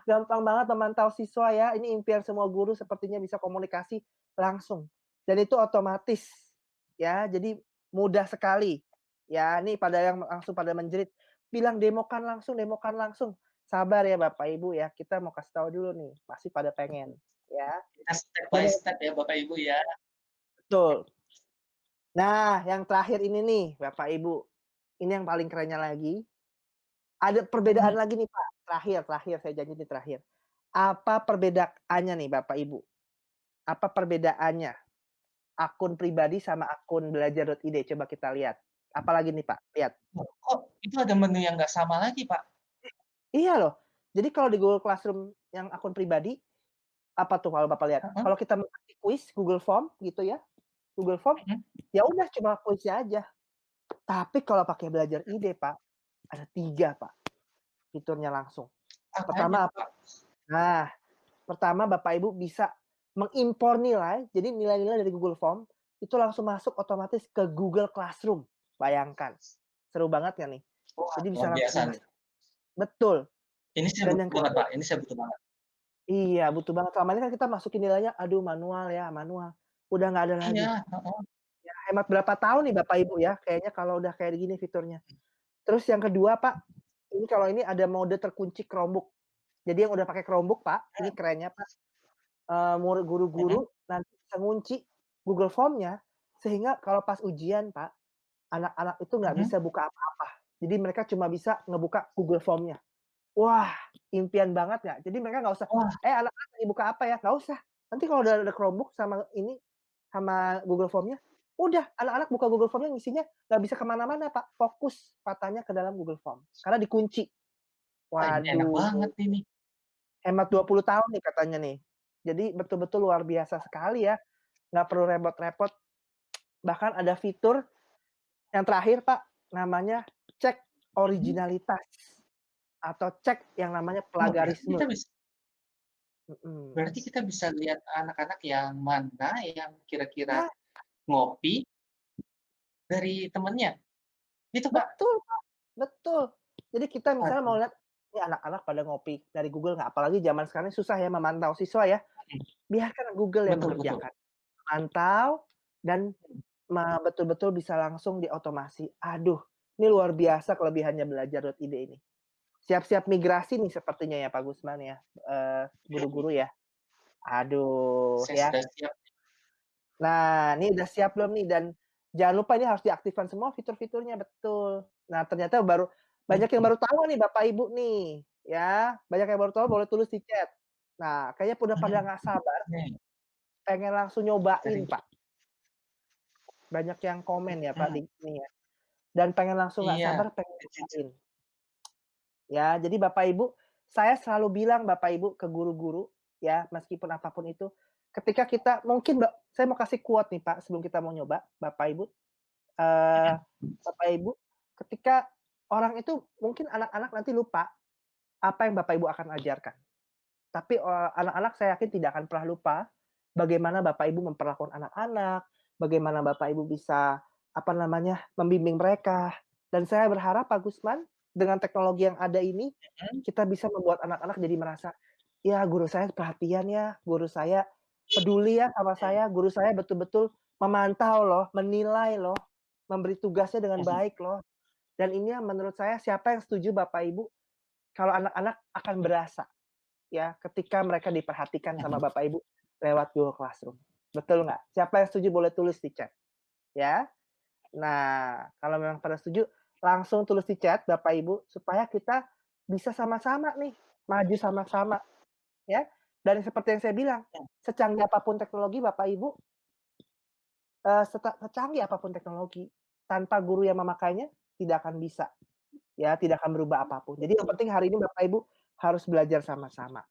gampang banget memantau siswa ya, ini impian semua guru sepertinya bisa komunikasi langsung. Dan itu otomatis, ya, jadi mudah sekali. Ya, ini pada yang langsung pada menjerit, bilang demokan langsung. Sabar ya Bapak Ibu ya, kita mau kasih tahu dulu nih, pasti pada pengen, ya. kita step by Dan yang step ya Bapak Ibu ya. betul. Nah, yang terakhir ini nih Bapak Ibu, ini yang paling kerennya lagi, ada perbedaan Mhm. lagi nih Pak, terakhir saya janji ini terakhir. Apa perbedaannya nih Bapak Ibu? Apa perbedaannya akun pribadi sama akun belajar.id? Coba kita lihat. Apalagi nih Pak? Lihat. Loh, kok itu ada menu yang nggak sama lagi, Pak? Iya loh. Jadi kalau di Google Classroom yang akun pribadi, apa tuh kalau Bapak lihat? Heeh, Kalau kita mengisi kuis Google Form gitu ya, Google Form, mhm. ya udah cuma kuisnya aja. Tapi kalau pakai belajar ide Pak, ada 3 Pak, fiturnya langsung. Apa aja Pertama tuh, apa? Pak? Nah, pertama Bapak Ibu bisa mengimpor nilai, jadi nilai-nilai dari Google Form, itu langsung masuk otomatis ke Google Classroom. Bayangkan, seru banget nggak nih? Wah, Jadi bisa luar langsung biasa nih. masuk. Betul. Ini saya Dan butuh yang banget, kedua Pak, ini saya butuh banget. iya, butuh banget. Selama ini kan kita masukin nilainya, aduh manual ya, manual. Udah nggak ada lagi. Iya, heeh, Ya hemat berapa tahun nih Bapak Ibu ya, kayaknya kalau udah kayak gini fiturnya. Terus yang kedua Pak, ini kalau ini ada mode terkunci Chromebook. Jadi yang udah pakai Chromebook Pak, ini kerennya Pak, mhm, guru-guru nanti bisa ngunci Google Form-nya, sehingga kalau pas ujian Pak, anak-anak itu nggak mhm. bisa buka apa-apa. Jadi mereka cuma bisa ngebuka Google Form-nya. Wah, impian banget nggak? Jadi mereka nggak usah, Wah, anak-anak lagi buka apa ya?" Nggak usah. Nanti kalau udah ada Chromebook sama ini, sama Google Form-nya, udah anak-anak buka Google Form-nya ngisinya nggak bisa ke mana-mana, Pak. Fokus matanya ke dalam Google Form, karena dikunci. wah ini enak Waduh, banget ini. hemat 20 tahun nih katanya nih. Jadi betul-betul luar biasa sekali ya, nggak perlu repot-repot. Bahkan ada fitur yang terakhir, Pak, namanya cek Mhm. originalitas atau cek yang namanya Wah, plagiarisme. Mhm. berarti kita bisa lihat anak-anak yang mana yang kira-kira Ya, ngopi dari temennya, gitu, Pak? betul, Kak, betul. Jadi kita misalnya mau Waduh, lihat, ini anak-anak pada ngopi dari Google nggak, apalagi zaman sekarang ini susah ya memantau siswa ya, mhm, biarkan Google yang betul betul. mengerjakan. Mantau dan betul-betul bisa langsung diotomasi. Aduh, ini luar biasa kelebihannya belajar.id ini. Siap-siap migrasi nih sepertinya ya Pak Gusman ya, Mhm, guru-guru ya. Aduh saya ya. sudah siap. Nah, ini udah siap belum nih? Dan jangan lupa ini harus diaktifkan semua fitur-fiturnya, betul. Nah, ternyata banyak yang Mhm, baru tahu nih Bapak Ibu nih, ya. Banyak yang baru tahu boleh tulis di chat. Nah, kayaknya udah pada mhm, nggak sabar, nih pengen langsung nyobain, dari Pak. Banyak yang komen ya, Pak, mhm, di ini ya. Dan pengen langsung nggak iya, sabar pengen kecil. nyobain. Ya, jadi Bapak Ibu, saya selalu bilang Bapak Ibu ke guru-guru, ya, meskipun apapun itu, ketika kita mungkin saya mau kasih quote nih Pak, sebelum kita mau nyoba, Bapak Ibu. Eee, Mhm, Bapak Ibu, ketika orang itu mungkin anak-anak nanti lupa apa yang Bapak Ibu akan ajarkan. Tapi, anak-anak saya yakin tidak akan pernah lupa bagaimana Bapak Ibu memperlakukan anak-anak, bagaimana Bapak Ibu bisa, apa namanya, membimbing mereka. Dan saya berharap Pak Gusman, dengan teknologi yang ada ini, mhm, kita bisa membuat anak-anak jadi merasa, "Ya guru saya perhatian ya, guru saya peduli ya sama mhm, saya, guru saya betul-betul memantau loh, menilai loh, memberi tugasnya dengan mhm, baik loh." Dan ini yang menurut saya siapa yang setuju Bapak Ibu, kalau anak-anak akan berasa ya, ketika mereka diperhatikan sama mhm. Bapak Ibu lewat Google Classroom. Betul nggak? Siapa yang setuju boleh tulis di chat, ya. Nah, kalau memang pada setuju, langsung tulis di chat Bapak Ibu, supaya kita bisa sama-sama nih, maju sama-sama, ya. Dan seperti yang saya bilang, secanggih apapun teknologi Bapak Ibu, secanggih apapun teknologi, tanpa guru yang memakainya, tidak akan bisa, ya, tidak akan berubah apapun. Jadi yang Betul, penting hari ini Bapak Ibu harus belajar sama-sama,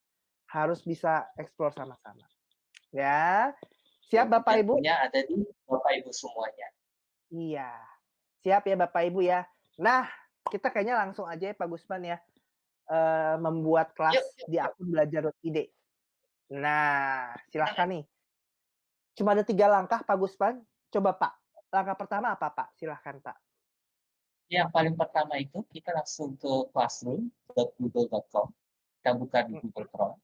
harus bisa explore sama-sama. Ya, siap dan Bapak Ibu? kuncinya ada di Bapak Ibu semuanya. Iya, siap ya Bapak Ibu ya. Nah, kita kayaknya langsung aja ya Pak Gusman ya, membuat kelas Yuk, yuk, di yuk. akun belajar.id. Nah, silahkan Mhm. nih. Cuma ada 3 langkah Pak Gusman. Coba Pak, langkah pertama apa Pak? Silahkan Pak. Yang paling pertama itu kita langsung ke classroom.google.com. Kita buka di Mhm, Google Chrome.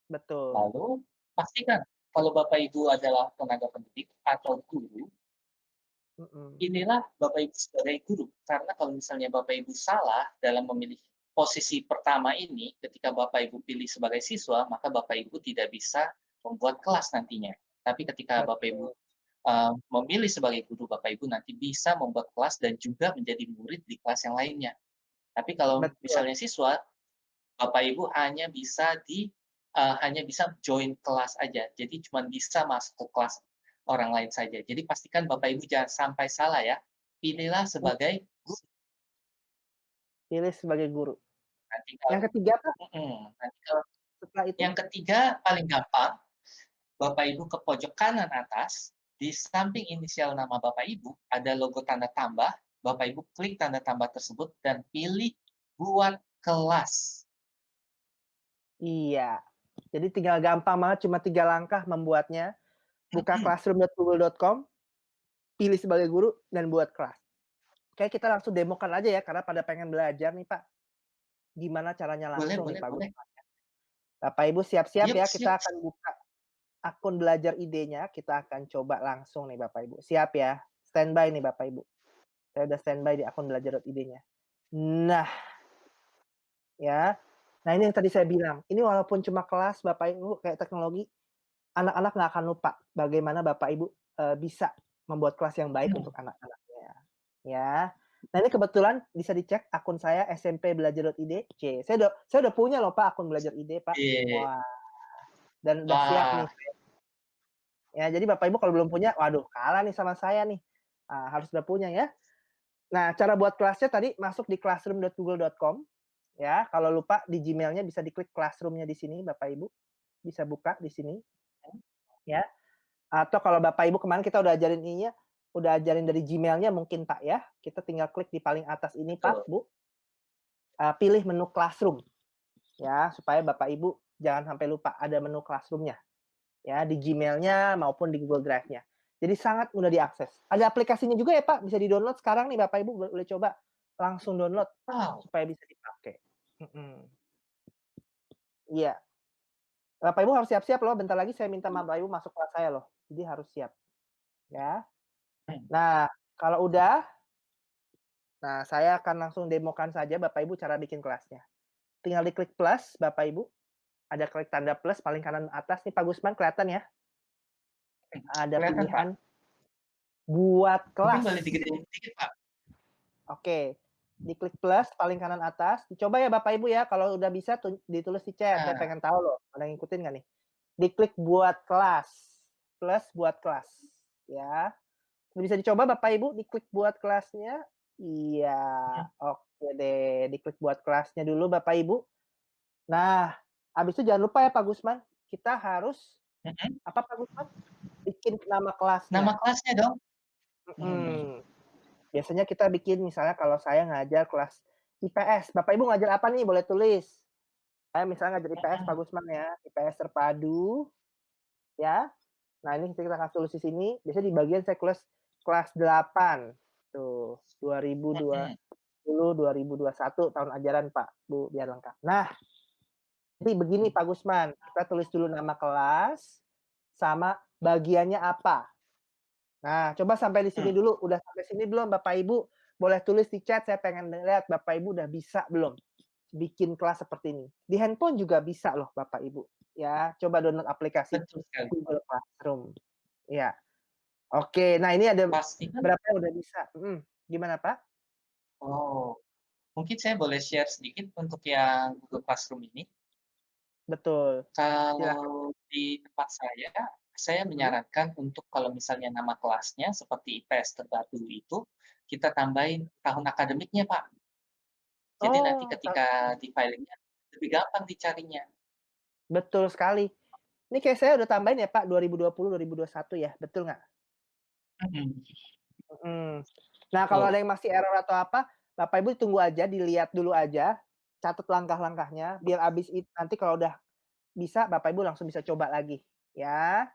betul. Lalu pastikan kalau Bapak Ibu adalah tenaga pendidik atau guru, Mhm, inilah Bapak Ibu sebagai guru. Karena kalau misalnya Bapak Ibu salah dalam memilih posisi pertama ini, ketika Bapak Ibu pilih sebagai siswa, maka Bapak Ibu tidak bisa membuat kelas nantinya. Tapi ketika Bapak Ibu betul memilih sebagai guru, Bapak Ibu nanti bisa membuat kelas dan juga menjadi murid di kelas yang lainnya. Tapi kalau betul. misalnya siswa, Bapak Ibu hanya bisa join kelas aja. Jadi cuma bisa masuk ke kelas orang lain saja. Jadi pastikan Bapak Ibu jangan sampai salah ya. Pilihlah sebagai guru. Pilih sebagai guru. Nanti kalau Yang ketiga Pak, nanti kalau setelah itu? yang ketiga paling gampang, Bapak Ibu ke pojok kanan atas, di samping inisial nama Bapak Ibu ada logo tanda tambah. Bapak Ibu klik tanda tambah tersebut dan pilih buat kelas. Iya. Jadi tinggal gampang banget, cuma 3 langkah membuatnya. Buka classroom.google.com, pilih sebagai guru, dan buat kelas. Oke, kita langsung demokan aja ya, karena pada pengen belajar nih Pak. Gimana caranya Boleh, langsung nih boleh, Pak boleh. Gusman. Bapak Ibu siap-siap Yuk, ya, yuk. kita akan buka akun belajar ID-nya, kita akan coba langsung nih Bapak Ibu. Siap ya? Standby nih Bapak Ibu. Saya udah standby di akun belajar.id-nya. Nah, ya. Nah, ini yang tadi saya bilang, ini walaupun cuma kelas Bapak Ibu kayak teknologi, anak-anak nggak akan lupa bagaimana Bapak Ibu, bisa membuat kelas yang baik Hmm, untuk anak-anaknya, ya. Nah, ini kebetulan bisa dicek akun saya SMP-belajar.id, saya udah punya loh Pak akun belajar.id Pak. iya. Wah, dan udah siap nih. Wah, Ya, jadi Bapak Ibu kalau belum punya, waduh kalah nih sama saya nih. Harus udah punya ya. Nah, cara buat kelasnya tadi masuk di classroom.google.com ya. Kalau lupa di Gmail-nya bisa diklik classroom-nya di sini Bapak Ibu, bisa buka di sini ya. Atau kalau Bapak Ibu kemarin kita udah ajarin ininya, udah ajarin dari Gmail-nya mungkin Pak ya. Kita tinggal klik di paling atas ini Pak, betul. Bu, pilih menu classroom ya, supaya Bapak Ibu jangan sampai lupa ada menu classroom-nya. Ya, di Gmail-nya maupun di Google Drive-nya. Jadi sangat mudah diakses. Ada aplikasinya juga ya, Pak, bisa di-download sekarang nih Bapak Ibu boleh coba langsung download Wow, supaya bisa dipakai. Mhm, iya. Bapak Ibu harus siap-siap loh, bentar lagi saya minta Bapak Ibu masuk kelas saya loh. Jadi harus siap, ya. hmm, Nah, kalau udah, nah saya akan langsung demokan saja Bapak Ibu cara bikin kelasnya. Tinggal diklik plus Bapak Ibu, ada klik tanda plus paling kanan atas nih Pak Gusman kelihatan ya? Ada kelihatan, Pak. pilihan buat Mungkin kelas. boleh digedein dikit, Pak. Oke, diklik plus paling kanan atas, dicoba ya Bapak Ibu ya, kalau udah bisa ditulis di chat, saya Nah, pengen tahu loh, pada ngikutin nggak nih? Diklik buat kelas, plus buat kelas, ya. Bisa dicoba Bapak Ibu diklik buat kelasnya? Iya, mhm, oke deh, diklik buat kelasnya dulu Bapak Ibu. Nah, habis itu jangan lupa ya Pak Gusman, kita harus mhm. apa Pak Gusman? Bikin nama kelasnya. Nama kelasnya dong? Mhm. Mhm. Biasanya kita bikin misalnya kalau saya ngajar kelas IPS, Bapak Ibu ngajar apa nih? Boleh tulis. Saya misalnya ngajar IPS Pak Mhm. Gusman ya, IPS terpadu ya. Nah ini kita kasih tulis di sini, biasanya di bagian saya tulis kelas 8. Tuh, Mhm. 2020, 2021 tahun ajaran Pak, Bu, biar lengkap. Nah, jadi begini Pak Gusman, kita tulis dulu nama kelas, sama bagiannya apa. Nah, coba sampai di sini Mhm. dulu, udah sampai sini belum Bapak Ibu? Boleh tulis di chat, saya pengen lihat Bapak Ibu udah bisa belum bikin kelas seperti ini. Di handphone juga bisa loh Bapak Ibu, ya. Coba download aplikasi Betul sekali. Google Classroom. Iya. Oke, nah ini ada Pastikan berapa yang udah bisa? Gimana Pak? oh, mungkin saya boleh share sedikit untuk yang Google Classroom ini. Betul, silahkan. Kalau di tempat saya Mhm. menyarankan untuk kalau misalnya nama kelasnya seperti IPS terpadu itu, kita tambahin tahun akademiknya, Pak. Jadi nanti Oh, ketika di filingnya lebih gampang dicarinya. betul sekali. Ini kayak saya udah tambahin ya Pak, 2020, 2021 ya, betul nggak? Mhm. Mhm. Nah, kalau Betul. ada yang masih error atau apa, Bapak Ibu tunggu aja, dilihat dulu aja, catat langkah-langkahnya, biar abis nanti kalau udah bisa, Bapak Ibu langsung bisa coba lagi, ya.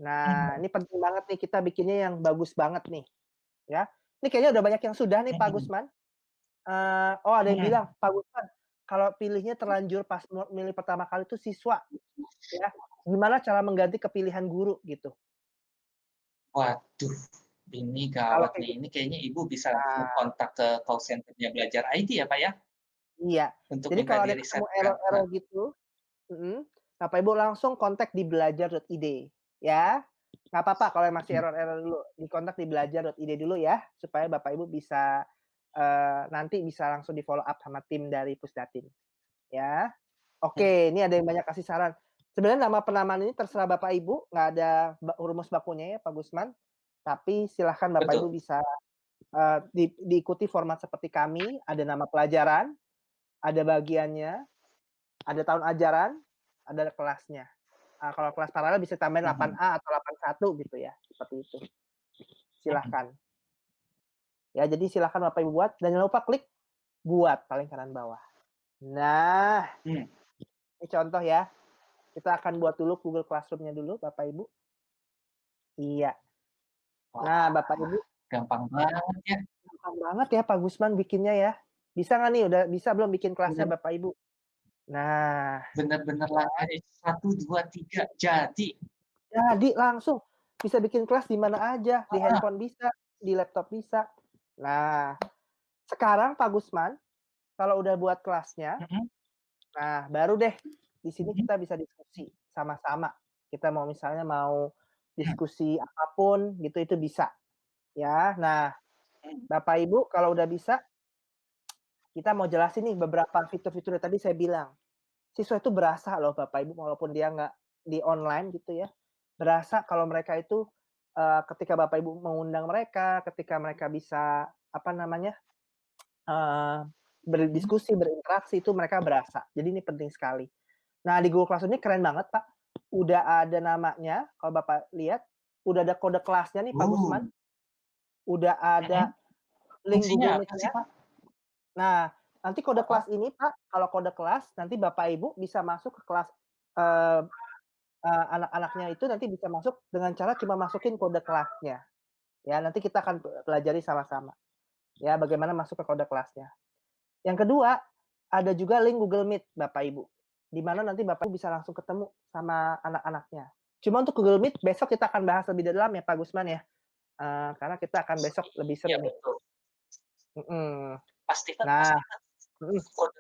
Nah, Mhm, ini penting banget nih kita bikinnya yang bagus banget nih, ya. Ini kayaknya udah banyak yang sudah nih Pak mhm, Gusman. Oh ada yang mhm. bilang, "Pak Gusman, kalau pilihnya terlanjur pas milih pertama kali itu siswa, ya, gimana cara mengganti kepilihan guru?" Gitu. Waduh, ini Kalau gawat kayak nih. Ini gitu kayaknya Ibu bisa langsung nah, kontak ke call center-nya Belajar ID ya, Pak, ya? iya. Untuk Jadi minta kalau ada yang ketemu di-risetkan. error-error gitu Bapak Ibu langsung kontak di belajar.id, ya. Nggak apa-apa kalau yang masih Mhm, error-error dulu, dikontak di belajar.id dulu ya, supaya Bapak Ibu bisa, nanti bisa langsung di-follow up sama tim dari Pusdatin, ya. mhm. Oke, ini ada yang banyak kasih saran. Sebenarnya nama penamaan ini terserah Bapak Ibu, nggak ada rumus bakunya ya, Pak Gusman. Tapi silahkan Bapak Ibu Betul. bisa, diikuti format seperti kami, ada nama pelajaran, ada bagiannya, ada tahun ajaran, ada kelasnya. Kalau kelas paralel bisa tambahin Mhm, 8A atau 81 gitu ya, seperti itu. mhm. Silahkan. Ya, jadi silahkan Bapak Ibu buat dan jangan lupa klik buat paling kanan bawah. Nah, Mmm. ini contoh ya, kita akan buat dulu Google Classroom-nya dulu Bapak Ibu. Iya. Nah, Wah, Bapak Ibu, gampang banget ya. gampang banget ya Pak Gusman bikinnya ya. Bisa nggak nih, udah bisa belum bikin kelasnya Bener Bapak Ibu? Nah, bener-bener langkahnya 1, 2, 3 jadi. jadi langsung bisa bikin kelas di mana aja, di Heeh, handphone bisa, di laptop bisa. Nah, sekarang Pak Gusman, kalau udah buat kelasnya, mhm, nah baru deh di sini mhm, kita bisa diskusi sama-sama. Kita mau misalnya mau mhm, diskusi apapun gitu, itu bisa, ya. Nah, mhm. Bapak Ibu kalau udah bisa, kita mau jelasin nih beberapa fitur-fitur yang tadi saya bilang. Siswa itu berasa loh Bapak Ibu walaupun dia nggak di online gitu ya, berasa kalau mereka itu, ketika Bapak Ibu mengundang mereka, ketika mereka bisa, apa namanya, eee, Mhm. berdiskusi, berinteraksi itu mereka berasa. Jadi ini penting sekali. Nah di Google Classroom ini keren banget Pak, udah ada namanya kalau Bapak lihat, udah ada kode kelasnya nih Pak Gusman, Oh, udah mhm. ada link Fungsinya Google apa sih, Meet-nya. Pak? Nah, nanti kode Heeh. kelas ini Pak, kalau kode kelas nanti Bapak Ibu bisa masuk ke kelas, eee anak-anaknya itu nanti bisa masuk dengan cara cuma masukin kode kelasnya, ya nanti kita akan pelajari sama-sama, ya bagaimana masuk ke kode kelasnya. Yang kedua, ada juga link Google Meet Bapak Ibu, di mana nanti Bapak Ibu bisa langsung ketemu sama anak-anaknya. Cuma untuk Google Meet besok kita akan bahas lebih dalam ya Pak Gusman ya, karena kita akan besok lebih Iya seru nih, betul. mhm. Mas Nah Steven, mhm, kode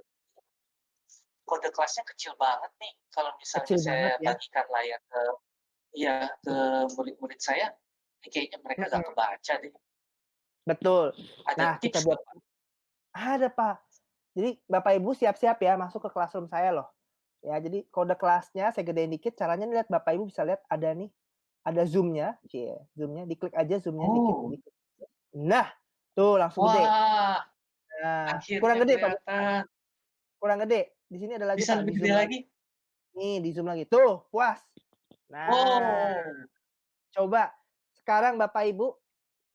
kode kelasnya kecil banget nih, kalau misalnya kecil saya banget ya, bagikan layar ke iya, ke murid-murid saya, ini kayaknya mereka nggak mhm, kebaca deh. betul. Ada Nah kita tips buat nggak, Pak? ada Pak, jadi Bapak Ibu siap-siap ya masuk ke classroom saya loh. Ya, jadi kode kelasnya saya gedein dikit, caranya nih lihat Bapak Ibu bisa lihat ada nih, ada zoom-nya, cie, zoom-nya, diklik aja zoom-nya dikit, Oh, diklik. Nah, tuh langsung gede. wah, Nah, kurang akhirnya gede Pak Gusman, kelihatan. kurang gede. Di sini ada lagi Bisa Pak, lebih di-zoom gede lagi. lagi? Nih, di-zoom lagi. Tuh, puas. Nah, Wow. coba sekarang Bapak Ibu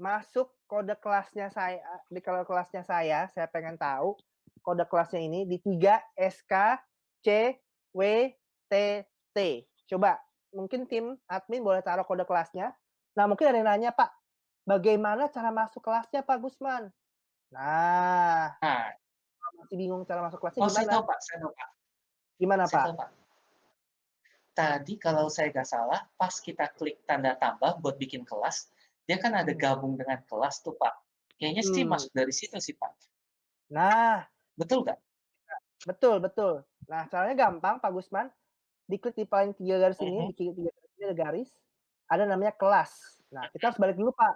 masuk kode kelasnya saya, di kode kelasnya saya pengen tahu kode kelasnya ini di 3SKCWTT. Coba, mungkin tim admin boleh taruh kode kelasnya. Nah, mungkin ada yang nanya, "Pak, bagaimana cara masuk kelasnya, Pak Gusman?" Nah, Nah, masih bingung cara masuk kelasnya oh saya gimana? tahu, Pak, saya tahu, Pak, Gimana, saya tahu, Pak? Pak. Tadi kalau saya nggak salah, pas kita klik tanda tambah buat bikin kelas, dia kan ada Mhm, gabung dengan kelas tuh, Pak. Kayaknya sih mhm. masuk dari situ sih, Pak. Nah, Betul nggak? betul betul. Nah, caranya gampang, Pak Gusman. Diklik di paling 3 garis ini, Mhm, di kiri 3 garis ini ada garis, ada namanya kelas. Nah, kita mhm. harus balik dulu, Pak,